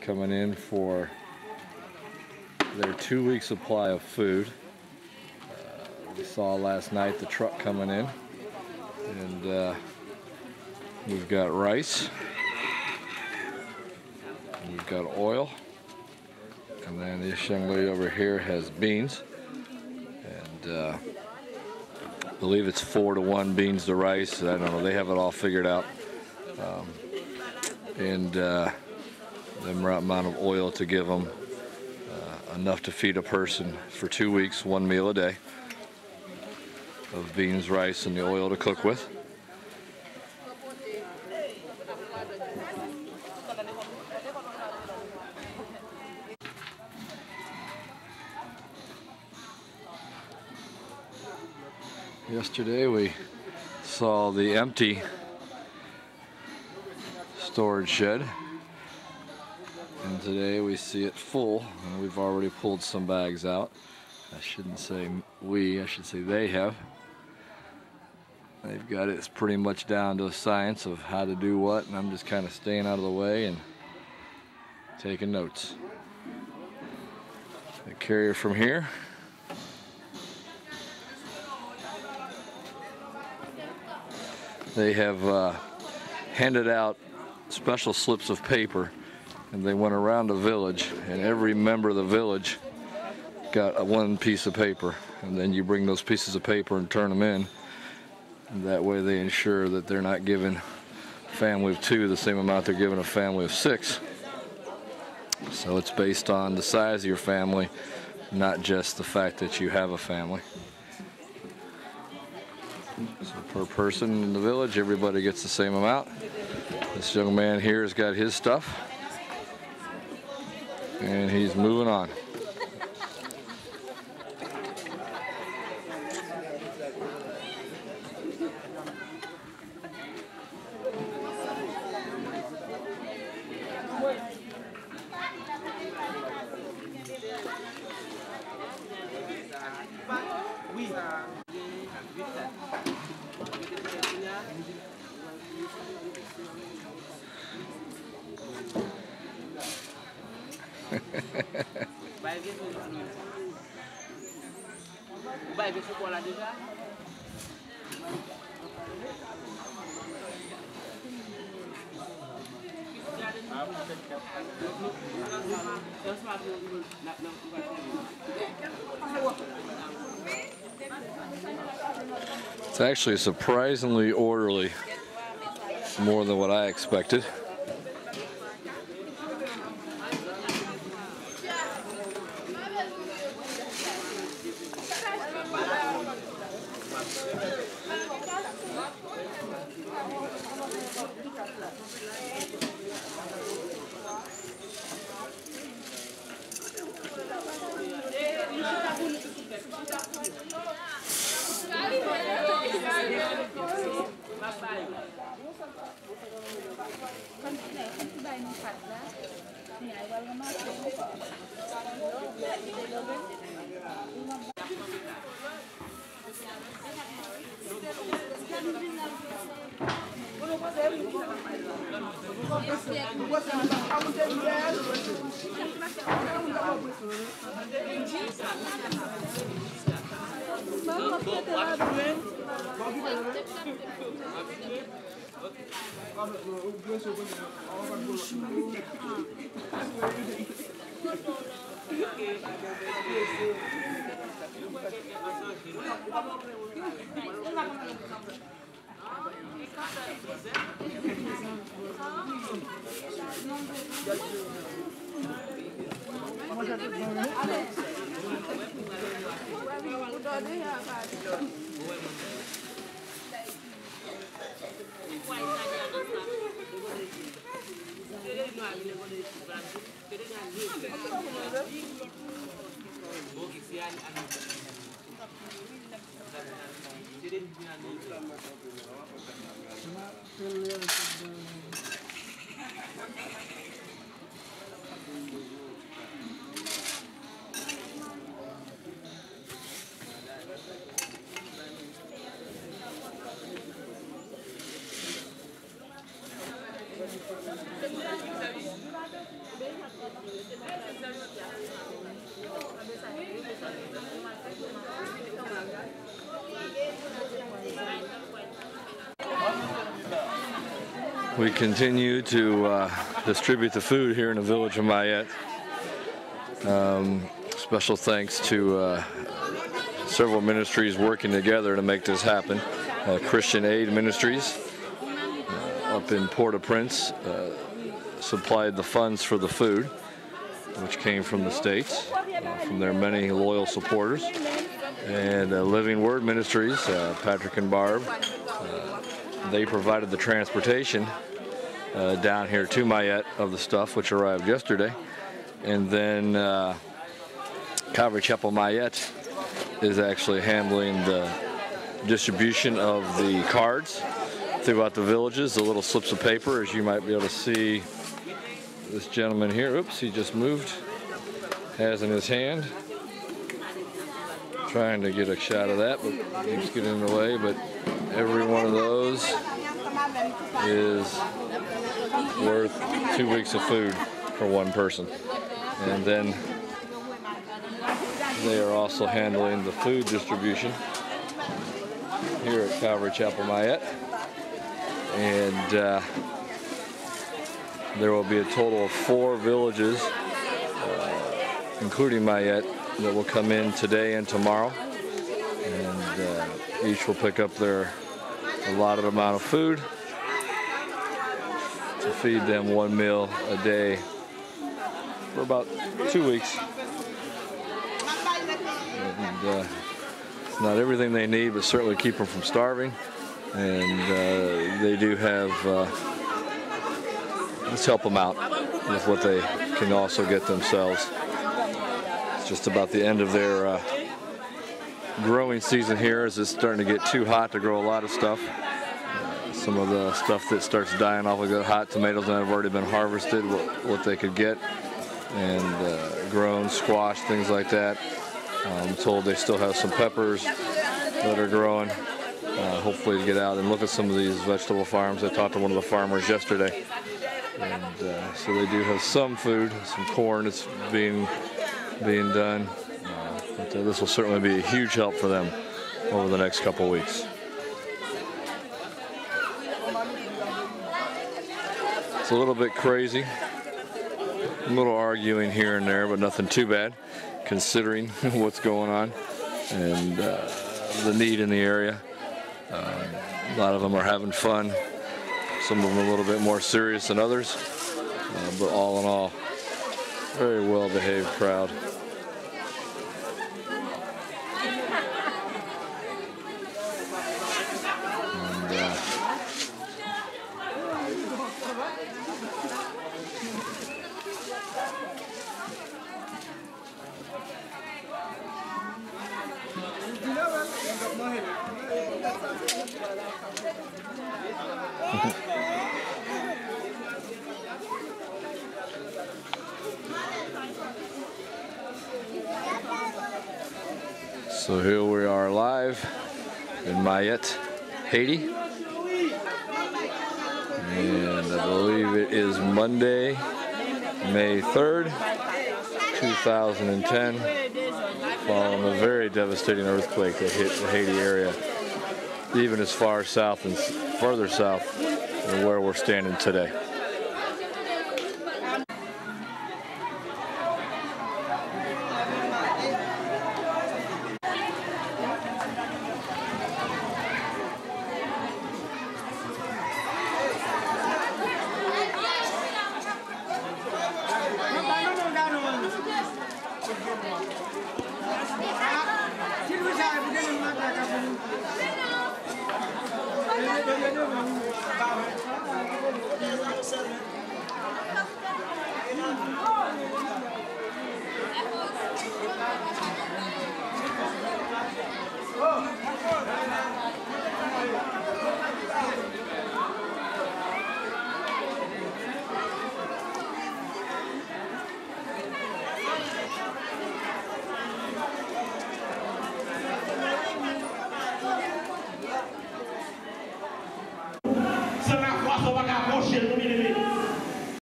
coming in for their 2-week supply of food. We saw last night the truck coming in, and we've got rice, we've got oil, and then this young lady over here has beans, and I believe it's 4-to-1 beans to rice. I don't know, they have it all figured out. The amount of oil to give them, enough to feed a person for 2 weeks, 1 meal a day of beans, rice, and the oil to cook with. Yesterday we saw the empty storage shed, and today we see it full, and we've already pulled some bags out. I shouldn't say we, I should say they have. They've got it pretty much down to a science of how to do what, and I'm just kind of staying out of the way and taking notes. The carrier from here. They have handed out special slips of paper, and they went around the village, and every member of the village got one piece of paper, and then you bring those pieces of paper and turn them in, and that way they ensure that they're not giving a family of 2 the same amount they're giving a family of 6. So it's based on the size of your family, not just the fact that you have a family. So per person in the village, everybody gets the same amount. This young man here has got his stuff, and he's moving on. It's actually surprisingly orderly, more than what I expected. We continue to distribute the food here in the village of Mayette. Special thanks to several ministries working together to make this happen. Christian Aid Ministries up in Port-au-Prince supplied the funds for the food, which came from the States, from their many loyal supporters. And Living Word Ministries, Patrick and Barb, they provided the transportation down here to Mayette of the stuff, which arrived yesterday. And then Calvary Chapel Mayette is actually handling the distribution of the cards throughout the villages, the little slips of paper, as you might be able to see this gentleman here. Oops, he just moved. Has in his hand. Trying to get a shot of that, but keeps getting in the way. But every one of those is worth 2 weeks of food for one person. And then they are also handling the food distribution here at Calvary Chapel Mayette. And there will be a total of 4 villages, including Mayette, that will come in today and tomorrow. And each will pick up their allotted amount of food to feed them 1 meal a day for about 2 weeks. And it's not everything they need, but certainly keep them from starving. And they do have, let's help them out with what they can also get themselves. It's just about the end of their growing season here, as it's starting to get too hot to grow a lot of stuff. Some of the stuff that starts dying off, like the hot tomatoes that have already been harvested, what they could get, and grown squash, things like that. I'm told they still have some peppers that are growing. Hopefully to get out and look at some of these vegetable farms. I talked to one of the farmers yesterday, and so they do have some food, some corn that's being done. But this will certainly be a huge help for them over the next couple weeks. It's a little bit crazy, a little arguing here and there, but nothing too bad considering what's going on and the need in the area. A lot of them are having fun. Some of them a little bit more serious than others, but all in all, very well-behaved crowd. So here we are live in Mayette, Haiti, and I believe it is Monday, May 3rd, 2010, following a very devastating earthquake that hit the Haiti area, even as far south and further south than where we're standing today. Oh!